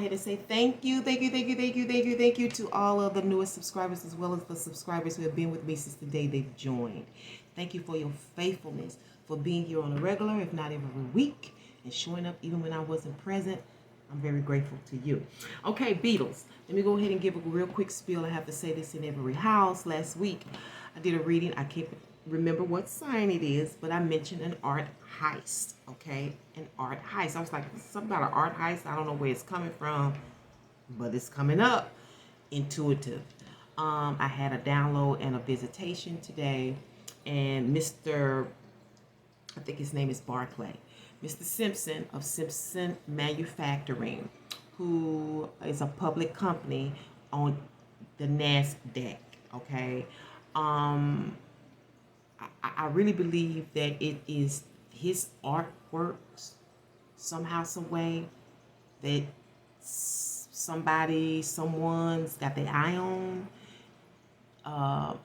ahead and say thank you to all of the newest subscribers, as well as the subscribers who have been with me since the day they've joined. Thank you for your faithfulness, for being here on a regular, if not every week, and showing up even when I wasn't present. I'm very grateful to you. Okay, Beatles. Let me go ahead and give a real quick spiel. I have to say this in every house. Last week, I did a reading. I can't remember what sign it is, but I mentioned an art heist. Okay, an art heist. I was like, something about an art heist. I don't know where it's coming from, but it's coming up. Intuitive. I had a download and a visitation today, and I think his name is Barclay. Mr. Simpson of Simpson Manufacturing, who is a public company on the NASDAQ, okay? I really believe that it is his artworks, somehow, some way, that someone's got their eye on.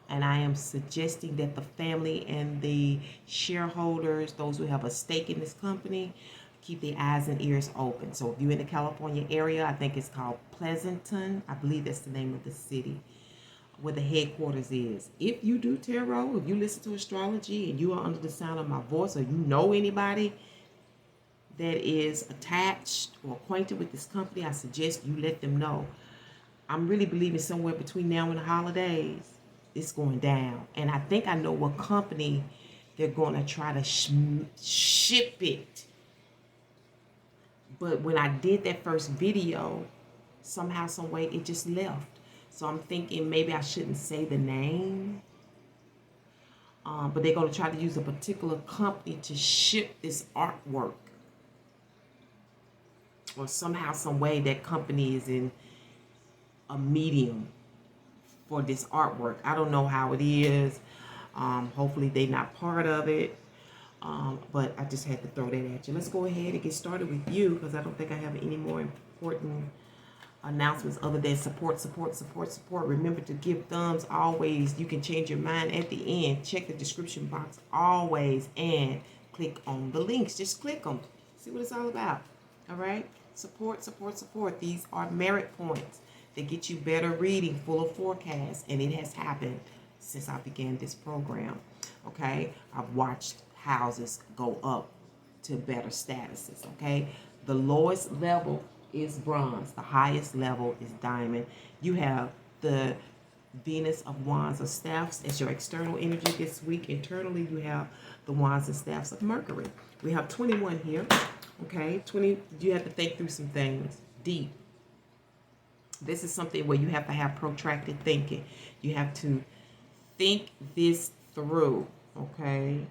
And I am suggesting that the family and the shareholders, those who have a stake in this company, keep their eyes and ears open. So if you're in the California area, I think it's called Pleasanton. I believe that's the name of the city where the headquarters is. If you do tarot, if you listen to astrology and you are under the sound of my voice, or you know anybody that is attached or acquainted with this company, I suggest you let them know. I'm really believing somewhere between now and the holidays, it's going down. And I think I know what company they're going to try to ship it. But when I did that first video, somehow, some way, it just left. So I'm thinking maybe I shouldn't say the name. But they're going to try to use a particular company to ship this artwork. Or somehow, some way, that company is in a medium for this artwork. I don't know how it is. Hopefully they're not part of it. But I just had to throw that at you. Let's go ahead and get started with you, because I don't think I have any more important announcements other than support. Remember to give thumbs always. You can change your mind at the end. Check the description box always and click on the links. Just click them. See what it's all about. All right? Support. These are merit points. They get you better reading, full of forecasts, and it has happened since I began this program. Okay, I've watched houses go up to better statuses. Okay, the lowest level is bronze, the highest level is diamond. You have the Venus of Wands of Staffs as your external energy this week. Internally, you have the Wands and Staffs of Mercury. We have 21 here. Okay, 20. You have to think through some things deep. This is something where you have to have protracted thinking. You have to think this through, okay?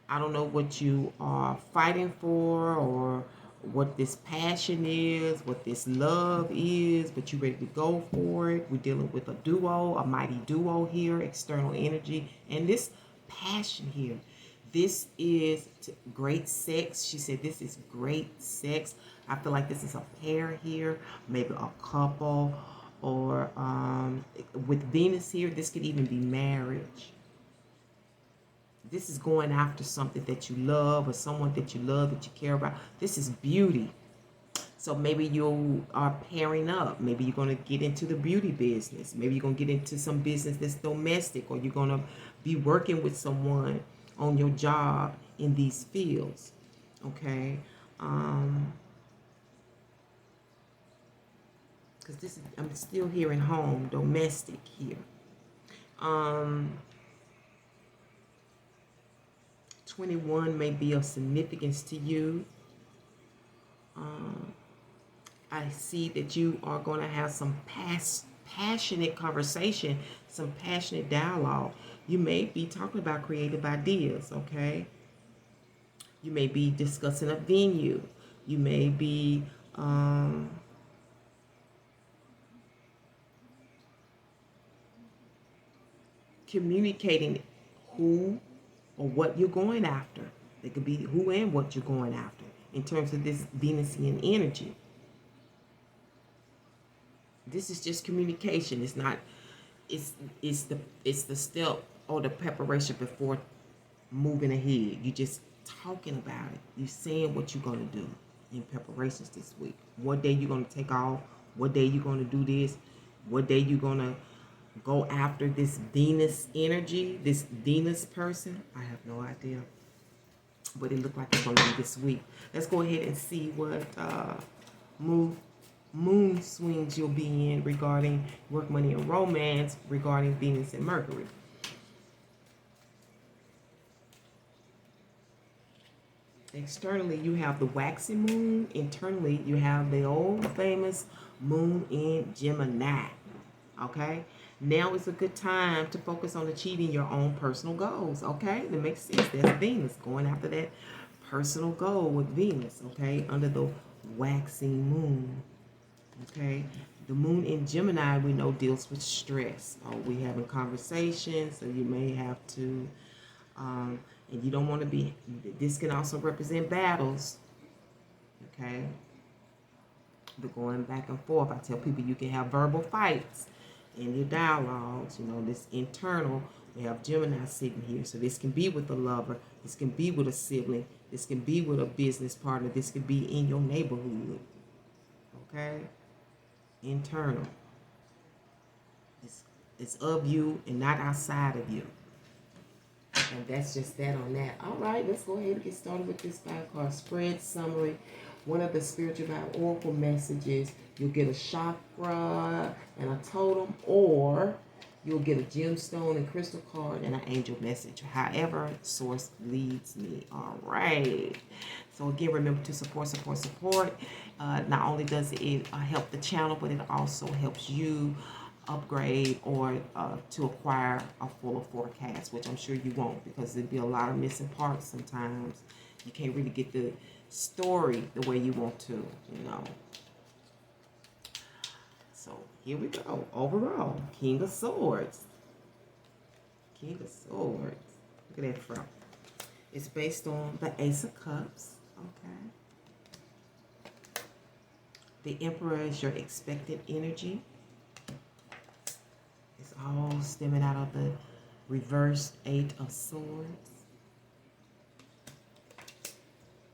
I don't know what you are fighting for, or what this passion is, what this love is, but you're ready to go for it. We're dealing with a duo, a mighty duo here, external energy, and this passion here. This is great sex. She said this is great sex. I feel like this is a pair here, maybe a couple, or with Venus here, this could even be marriage. This is going after something that you love, or someone that you love, that you care about. This is beauty. So maybe you are pairing up. Maybe you're going to get into the beauty business. Maybe you're going to get into some business that's domestic, or you're going to be working with someone on your job in these fields. Okay. Because this is, I'm still hearing home, domestic here. 21 may be of significance to you. I see that you are going to have some passionate conversation, some passionate dialogue. You may be talking about creative ideas, okay? You may be discussing a venue. You may be communicating who or what you're going after. It could be who and what you're going after in terms of this Venusian energy. This is just communication. It's not. It's the step or the preparation before moving ahead. You just talking about it. You saying what you're gonna do. in preparations this week. What day you're going to take off, what day you're going to do this, what day you're going to go after this Venus energy, this Venus person. I have no idea, but it looked like it's going to be this week. Let's go ahead and see what moon swings you'll be in regarding work, money, and romance regarding Venus and Mercury. Externally, you have the waxing moon. Internally, you have the old famous moon in Gemini. Okay? Now is a good time to focus on achieving your own personal goals. Okay? That makes sense. That's Venus going after that personal goal with Venus. Okay? Under the waxing moon. Okay? The moon in Gemini, we know, deals with stress. We having conversations, so you may have to... and you don't want to be, this can also represent battles, okay? But going back and forth, I tell people you can have verbal fights in your dialogues, you know, this internal. We have Gemini sitting here, so this can be with a lover, this can be with a sibling, this can be with a business partner, this could be in your neighborhood, okay? Internal. It's of you and not outside of you. And that's just that on that. All right, let's go ahead and get started with this 5-card spread summary. One of the spiritual guide oracle messages, you'll get a chakra and a totem, or you'll get a gemstone and crystal card and an angel message. However, source leads me. All right. So again, remember to support. Not only does it help the channel, but it also helps you upgrade or to acquire a fuller forecast, which I'm sure you won't, because there'd be a lot of missing parts sometimes. You can't really get the story the way you want to, you know. So here we go. Overall, King of Swords. King of Swords. Look at that front. It's based on the Ace of Cups. Okay. The Emperor is your expected energy. All stemming out of the reverse 8 of Swords.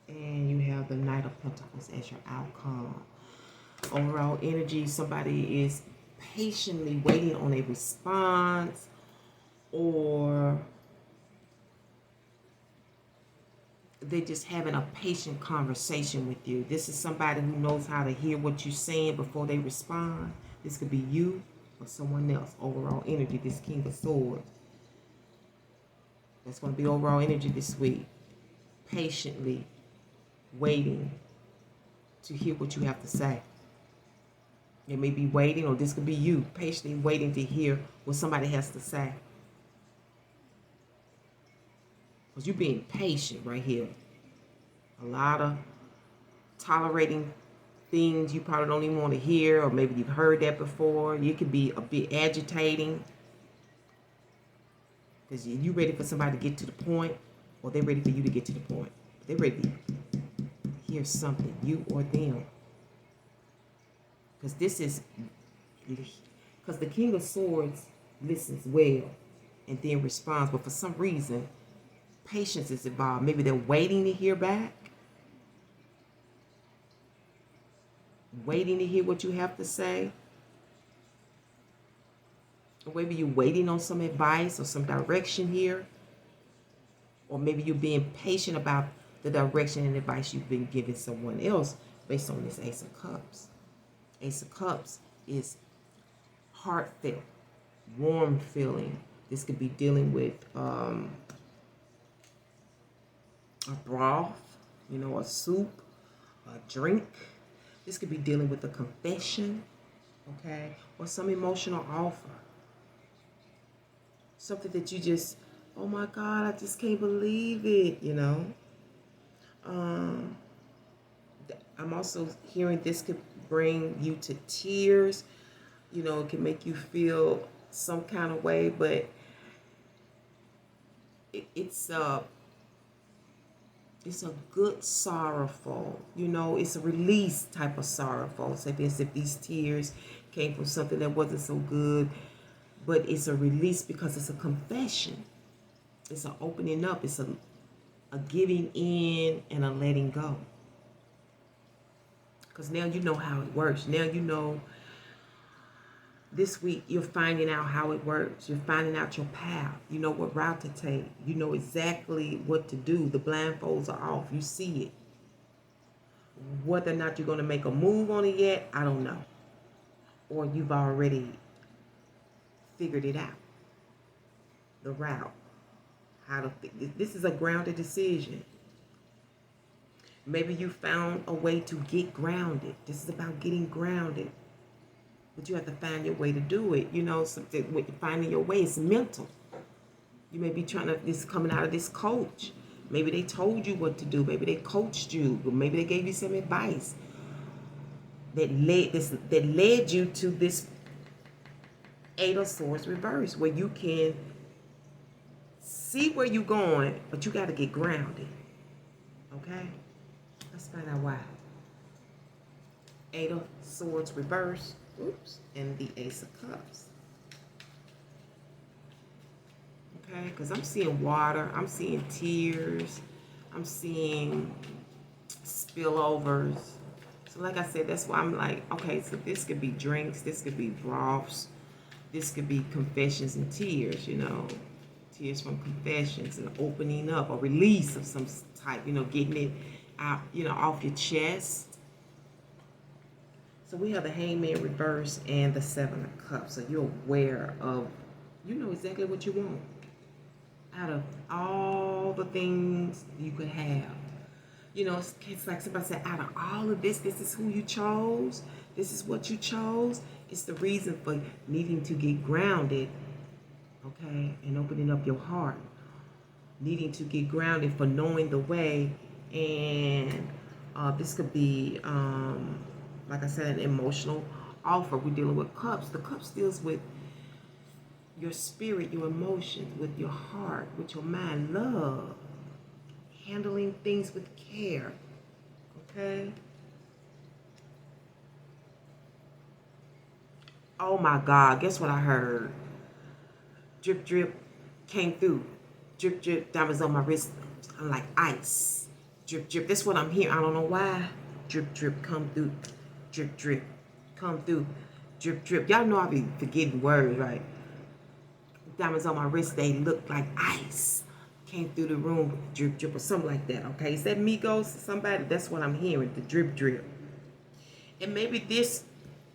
And you have the Knight of Pentacles as your outcome. Overall energy, somebody is patiently waiting on a response, or they're just having a patient conversation with you. This is somebody who knows how to hear what you're saying before they respond. This could be you or someone else. Overall energy, this King of Swords. That's going to be overall energy this week. Patiently waiting to hear what you have to say. It may be waiting, or this could be you patiently waiting to hear what somebody has to say. Because you're being patient right here. A lot of tolerating things you probably don't even want to hear, or maybe you've heard that before. You could be a bit agitating because you're ready for somebody to get to the point, or they're ready for you to get to the point. They're ready to hear something, you or them. Because the King of Swords listens well and then responds, but for some reason, patience is involved. Maybe they're waiting to hear back. Waiting to hear what you have to say. Or maybe you're waiting on some advice or some direction here. Or maybe you're being patient about the direction and advice you've been giving someone else based on this Ace of Cups. Ace of Cups is heartfelt, warm feeling. This could be dealing with a broth, you know, a soup, a drink. This could be dealing with a confession, okay, or some emotional offer. Something that you just, oh my God, I just can't believe it, you know. I'm also hearing this could bring you to tears. You know, it can make you feel some kind of way, but it's a good sorrowful, you know, it's a release type of sorrowful. So if these tears came from something that wasn't so good, but it's a release because it's a confession. It's an opening up. It's a giving in and a letting go. Because now you know how it works. Now you know. This week, you're finding out how it works. You're finding out your path. You know what route to take. You know exactly what to do. The blindfolds are off. You see it. Whether or not you're going to make a move on it yet, I don't know. Or you've already figured it out. The route. How to. This is a grounded decision. Maybe you found a way to get grounded. This is about getting grounded. But you have to find your way to do it. You know, finding your way is mental. You may be trying to, this coming out of this coach. Maybe they told you what to do. Maybe they coached you. Or maybe they gave you some advice that led you to this Eight of Swords reverse, where you can see where you're going, but you got to get grounded. Okay? Let's find out why. Eight of Swords reverse. Oops, and the Ace of Cups. Okay, because I'm seeing water, I'm seeing tears, I'm seeing spillovers. So like I said, that's why I'm like, okay, so this could be drinks, this could be broths, this could be confessions and tears, you know, tears from confessions and opening up, a release of some type, you know, getting it out, you know, off your chest. So we have the Hangman reverse and the Seven of Cups. So you're aware of, you know exactly what you want. Out of all the things you could have. You know, it's like somebody said, out of all of this, this is who you chose. This is what you chose. It's the reason for needing to get grounded, okay, and opening up your heart. Needing to get grounded for knowing the way. And this could be... like I said, an emotional offer. We're dealing with cups. The cups deals with your spirit, your emotions, with your heart, with your mind, love, handling things with care. Okay? Oh my God, guess what I heard? Drip, drip came through. Drip, drip, diamonds on my wrist. I'm like ice. Drip, drip. That's what I'm hearing. I don't know why. Drip, drip, come through. Drip, drip, come through. Drip, drip. Y'all know I be forgetting words, right? Diamonds on my wrist, they look like ice. Came through the room, drip, drip, or something like that, okay? Is that Migos? Somebody? That's what I'm hearing, the drip, drip. And maybe this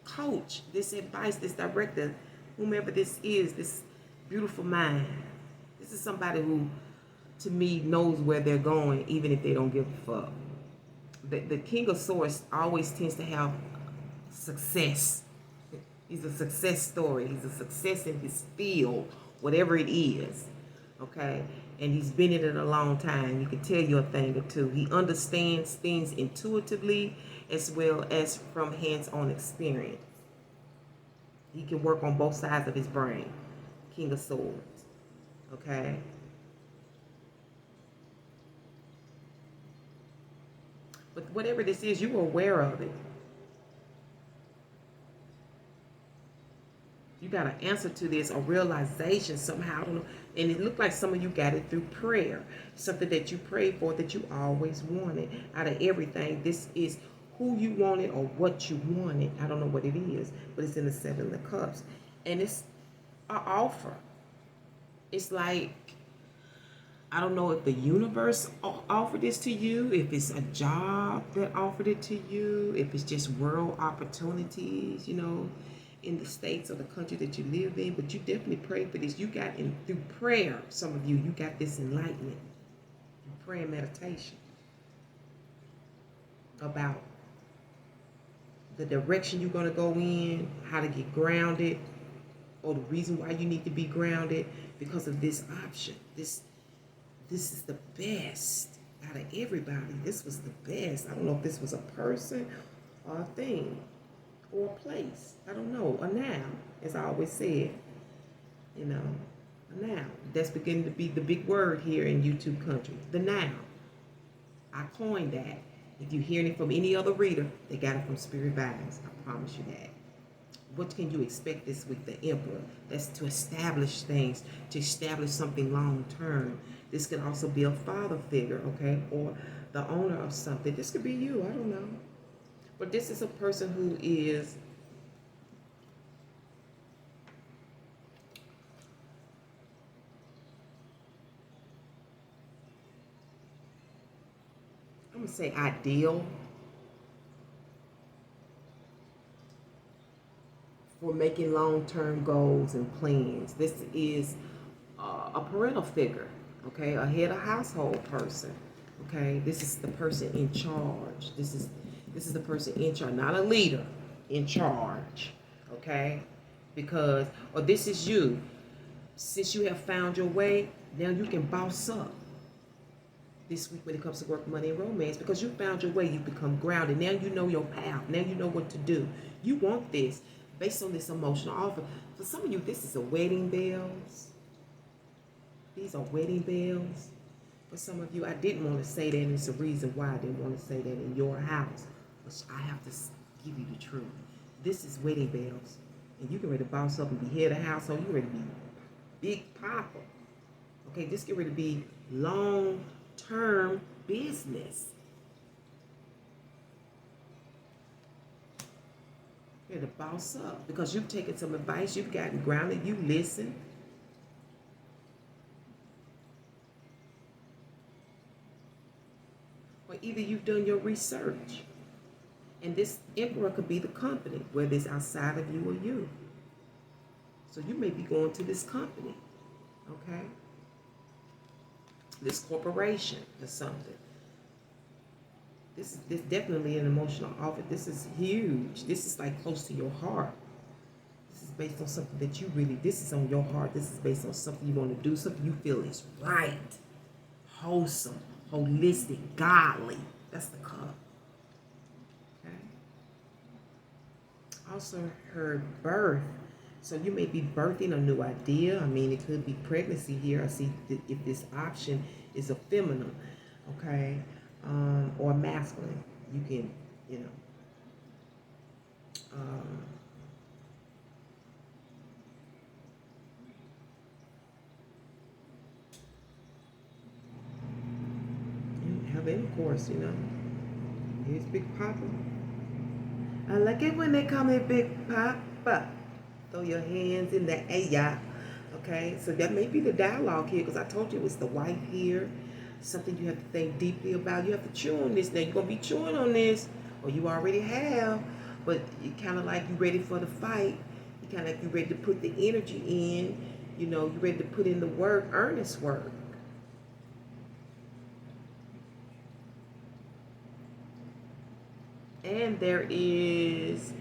coach, this advice, this director, whomever this is, this beautiful mind, this is somebody who, to me, knows where they're going, even if they don't give a fuck. The King of Swords always tends to have success. He's a success story. He's a success in his field, whatever it is. Okay? And he's been in it a long time. He can tell you a thing or two. He understands things intuitively as well as from hands-on experience. He can work on both sides of his brain. King of Swords. Okay? But whatever this is, you are aware of it. You got an answer to this, a realization somehow. I don't know. And it looked like some of you got it through prayer. Something that you prayed for that you always wanted. Out of everything, this is who you wanted or what you wanted. I don't know what it is, but it's in the Seven of Cups. And it's an offer. It's like, I don't know if the universe offered this to you, if it's a job that offered it to you, if it's just world opportunities, you know, in the states or the country that you live in. But you definitely prayed for this. You got in through prayer, some of you got this enlightenment through prayer and meditation about the direction you're going to go in, how to get grounded, or the reason why you need to be grounded because of this option. This is the best out of everybody. This was the best. I don't know if this was a person or a thing or a place. I don't know. A noun, as I always said. You know, a noun. That's beginning to be the big word here in YouTube country. The noun. I coined that. If you hear it from any other reader, they got it from Spirit Vibes. I promise you that. What can you expect this week? The Emperor. That's to establish things, to establish something long term. This could also be a father figure, okay, or the owner of something. This could be you, I don't know. But this is a person who is I'm gonna say ideal for making long-term goals and plans. This is a parental figure, okay, a head of household person, okay. This is the person in charge. This is the person in charge, not a leader, in charge, okay. Because, or this is you. Since you have found your way, now you can boss up this week when it comes to work, money, and romance, because you found your way. You become grounded. Now you know your path. Now you know what to do. You want this based on this emotional offer. For some of you, this is a wedding bells. These are wedding bells. For some of you, I didn't want to say that, and it's a reason why I didn't want to say that in your house. But I have to give you the truth. This is wedding bells. And you can ready to boss up and be head of household. You ready to be big papa. Okay, just get ready to be long-term business. You're ready to boss up because you've taken some advice, you've gotten grounded, you listen. Or either you've done your research. And this emperor could be the company, whether it's outside of you or you. So you may be going to this company, okay? This corporation or something. This is definitely an emotional offer. This is huge. This is like close to your heart. This is based on something that you really, this is on your heart. This is based on something you want to do, something you feel is right, wholesome, holistic, godly. That's the cup. Okay. Also heard birth. So you may be birthing a new idea. I mean, it could be pregnancy here. I see if this option is a feminine, okay, or masculine. You can, you know, have intercourse, you know. Here's Big Papa. I like it when they call me Big Papa. Throw your hands in the air. Okay, so that may be the dialogue here, because I told you it's the wife here. Something you have to think deeply about. You have to chew on this. Now you're gonna be chewing on this, or you already have, but you kind of like you ready for the fight. You kind of like you ready to put the energy in. You know, you ready to put in the work, earnest work. And there is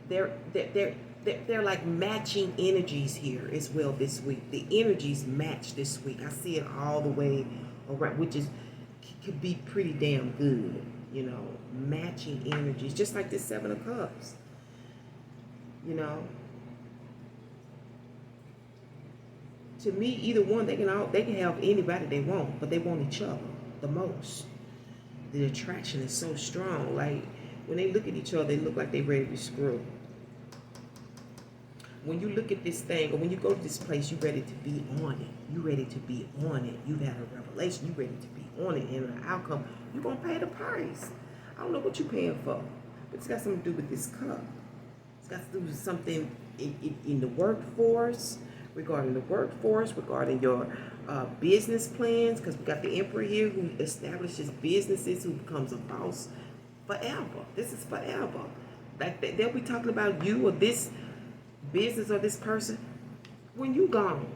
they're like matching energies here as well this week. The energies match this week. I see it all the way around, which is could be pretty damn good, you know, matching energies, just like this Seven of Cups, you know. To me, either one, they can have anybody they want, but they want each other the most. The attraction is so strong. Like when they look at each other, they look like they're ready to screw. When you look at this thing, or when you go to this place, you're ready to be on it. You're ready to be on it. You've had a revelation. You're ready to be on it. And the outcome, you're going to pay the price. I don't know what you're paying for, but it's got something to do with this cup. It's got to do with something in the workforce, regarding your business plans, because we got the emperor here who establishes businesses, who becomes a boss forever. This is forever. Like they'll be talking about you or this business or this person when you gone.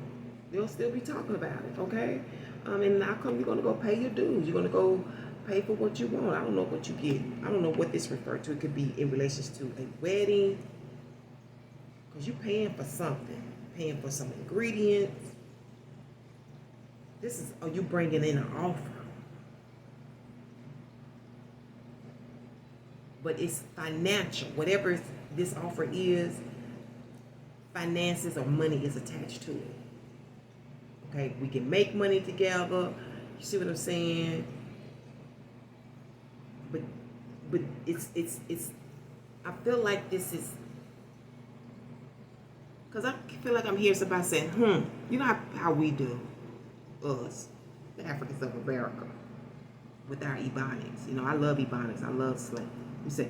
They'll still be talking about it, okay? And now come you're gonna go pay your dues. You're gonna go pay for what you want. I don't know what you get. I don't know what this refers to. It could be in relation to a wedding, because you're paying for something, paying for some ingredients. This is, are you bringing in an offer? But it's financial. Whatever this offer is, finances or money is attached to it. Okay, we can make money together. You see what I'm saying? But it's I feel like this is, because I feel like I'm hearing somebody saying, you know how we do, us, the Africans of America. with our ebonics. You know, I love ebonics. I love slang. You say,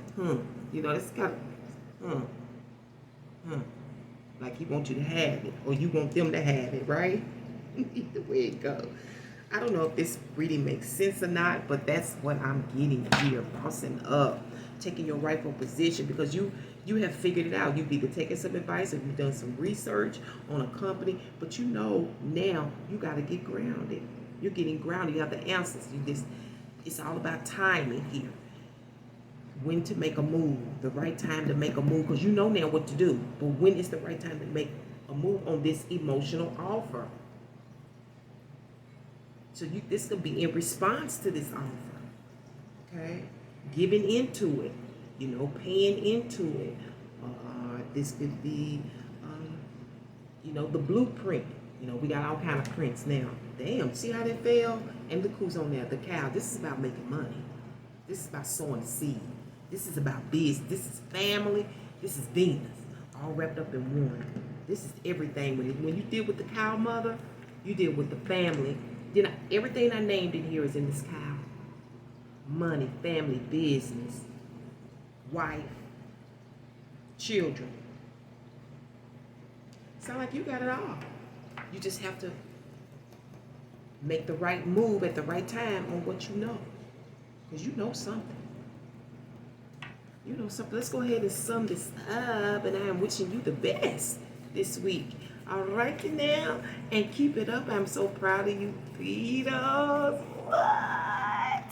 you know, it's got, like he wants you to have it, or you want them to have it, right? Either way it goes. I don't know if this reading makes sense or not, but that's what I'm getting here. Bossing up, taking your rightful position, because you have figured it out. You've either taken some advice or you've done some research on a company, but you know now you got to get grounded. You're getting grounded. You have the answers. It's all about timing here. When to make a move, the right time to make a move, because you know now what to do. But when is the right time to make a move on this emotional offer? So this could be in response to this offer, okay? Giving into it, you know, paying into it. This could be, you know, the blueprint. You know, we got all kind of prints now. Damn, see how that fell? And look who's on there, the cow. This is about making money. This is about sowing seed. This is about business. This is family. This is Venus, all wrapped up in one. This is everything. When you deal with the cow mother, you deal with the family. Then everything I named in here is in this cow. Money, family, business, wife, children. Sound like you got it all. You just have to make the right move at the right time on what you know. Because you know something. You know something. Let's go ahead and sum this up. And I am wishing you the best this week. All right, now. And keep it up. I'm so proud of you, Beatles. What?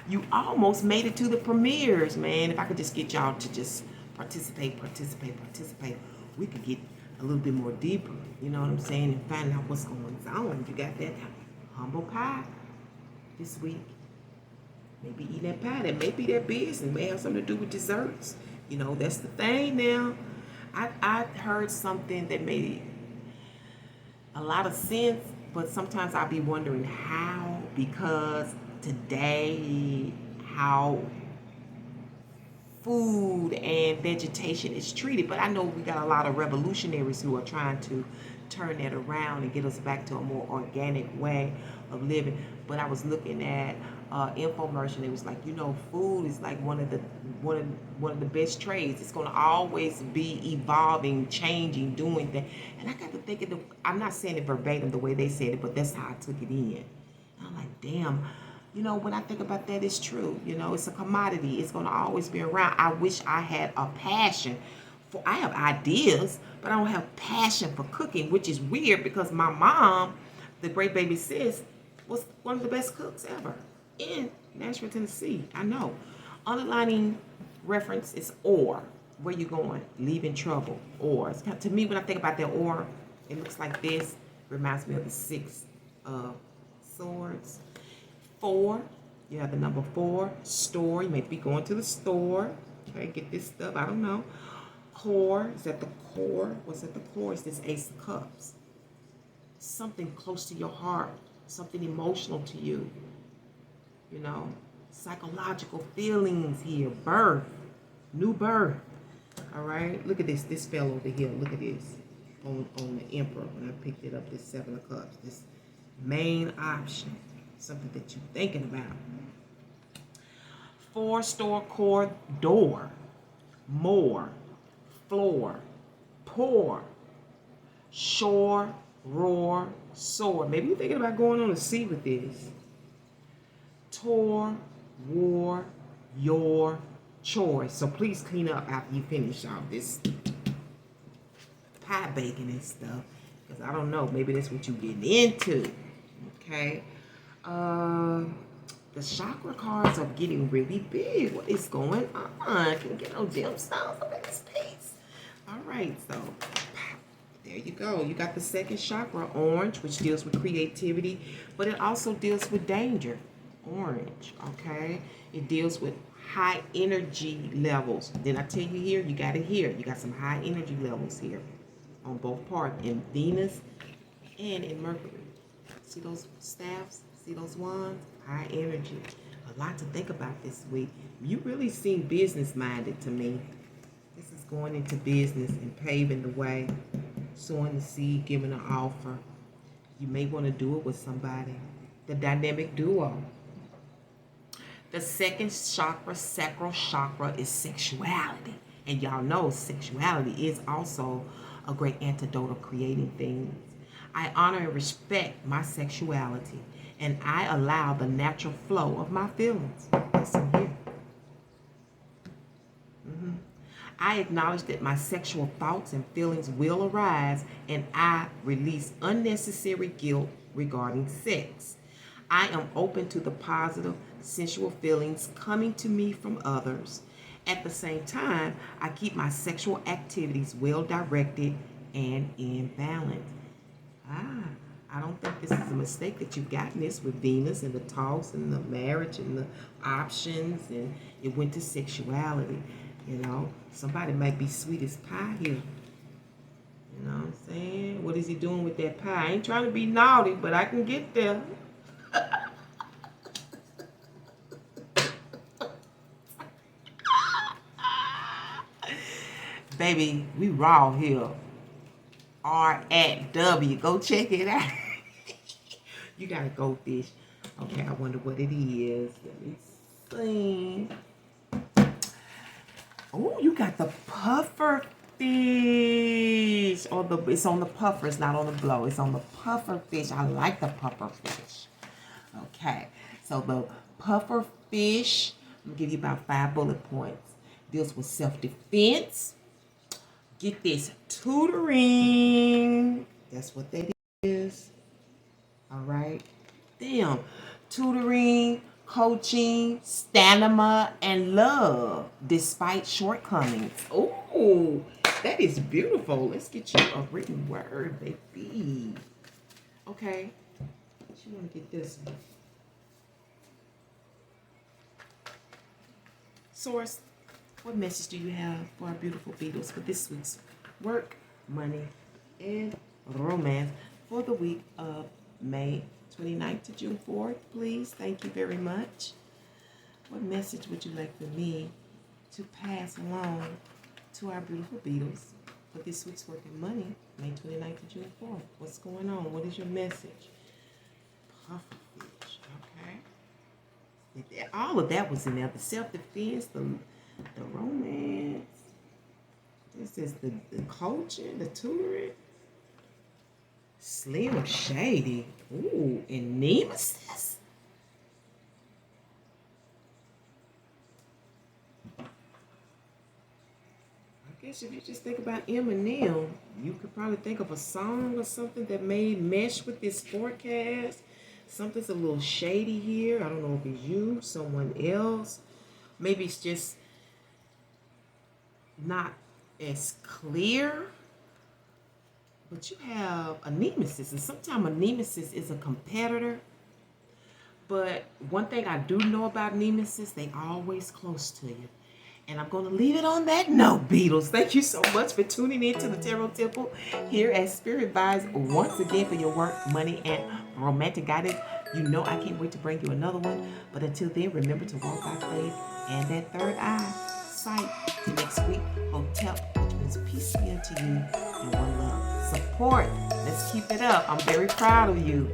You almost made it to the premieres, man. If I could just get y'all to just participate, we could get a little bit more deeper. You know what I'm saying? And find out what's going on. You got that humble pie this week. Maybe eating that pie. That may be their business. May have something to do with desserts. You know, that's the thing now. I heard something that made a lot of sense, but sometimes I'll be wondering how, because today, how food and vegetation is treated. But I know we got a lot of revolutionaries who are trying to turn that around and get us back to a more organic way of living. But I was looking at infomercial. It was like, you know, food is like one of the best trades. It's going to always be evolving, changing, doing that. And I got to thinking, I'm not saying it verbatim the way they said it, but that's how I took it in. And I'm like, damn. You know, when I think about that, it's true. You know, it's a commodity. It's going to always be around. I wish I had a passion for, I have ideas, but I don't have passion for cooking, which is weird because my mom, the great baby sis, was one of the best cooks ever in Nashville, Tennessee. I know. Underlining reference is or. Where you going? Leaving trouble. Or. It's kind of, to me, when I think about that or, it looks like this. Reminds me of the 6 of Swords. 4, you have the number 4, store. You may be going to the store, okay, get this stuff, I don't know. Core, is at the core. What's at the core? Is this Ace of Cups. Something close to your heart, something emotional to you, you know, psychological feelings here, birth, new birth, all right? Look at this fell over here, look at this, on the Emperor, when I picked it up, this 7 of Cups, this main option. Something that you're thinking about. 4, store, core, door, more, floor, pour, shore, roar, soar. Maybe you're thinking about going on the sea with this. Tour, war, your choice. So please clean up after you finish all this pie baking and stuff. Because I don't know, maybe that's what you're getting into. Okay. The chakra cards are getting really big. What is going on? I can get no gemstones up in this piece. All right, so there you go. You got the second chakra, orange, which deals with creativity, but it also deals with danger. Orange, okay? It deals with high energy levels. Then I tell you here, you got it here. You got some high energy levels here on both parts, in Venus and in Mercury. See those staffs? See those wands? High energy. A lot to think about this week. You really seem business-minded to me. This is going into business and paving the way, sowing the seed, giving an offer. You may want to do it with somebody. The dynamic duo. The second chakra, sacral chakra, is sexuality. And y'all know sexuality is also a great antidote of creating things. I honor and respect my sexuality, and I allow the natural flow of my feelings. Listen here. I acknowledge that my sexual thoughts and feelings will arise, and I release unnecessary guilt regarding sex. I am open to the positive, sensual feelings coming to me from others. At the same time, I keep my sexual activities well directed and in balance. I don't think this is a mistake that you've gotten this with Venus and the talks and the marriage and the options, and it went to sexuality. You know, somebody might be sweet as pie here. You know what I'm saying? What is he doing with that pie? I ain't trying to be naughty, but I can get there. Baby, we raw here. R@W. Go check it out. You got a goldfish. Okay, I wonder what it is. Let me see. Oh, you got the puffer fish. Or it's on the puffer. It's not on the blow. It's on the puffer fish. I like the puffer fish. Okay, so the puffer fish, I'm going to give you about 5 bullet points. Deals with self-defense. Get this, tutoring. That's what that is. All right. Damn. Tutoring, coaching, stamina, and love despite shortcomings. Oh, that is beautiful. Let's get you a written word, baby. Okay. You want to get this one. Source. What message do you have for our beautiful Beatles for this week's work, money, and romance for the week of May 29th to June 4th, please? Thank you very much. What message would you like for me to pass along to our beautiful Beatles for this week's work and money, May 29th to June 4th? What's going on? What is your message? Pufferfish, okay. All of that was in there. The self-defense, the romance. This is the coaching, the tutoring. Slim Shady. Ooh, and nemesis. I guess if you just think about Eminem, you could probably think of a song or something that may mesh with this forecast. Something's a little shady here. I don't know if it's you, someone else. Maybe it's just not as clear, but you have a nemesis, and sometimes a nemesis is a competitor. But one thing I do know about nemesis, they always close to you. And I'm going to leave it on that note, Beatles. Thank you so much for tuning in to the Tarot Temple here at Spirit Vibes once again for your work, money, and romantic guidance. You know I can't wait to bring you another one. But until then, remember to walk by faith and that third eye sight. Till next week, Hotel, which means peace be unto you and one love. Support. Let's keep it up. I'm very proud of you.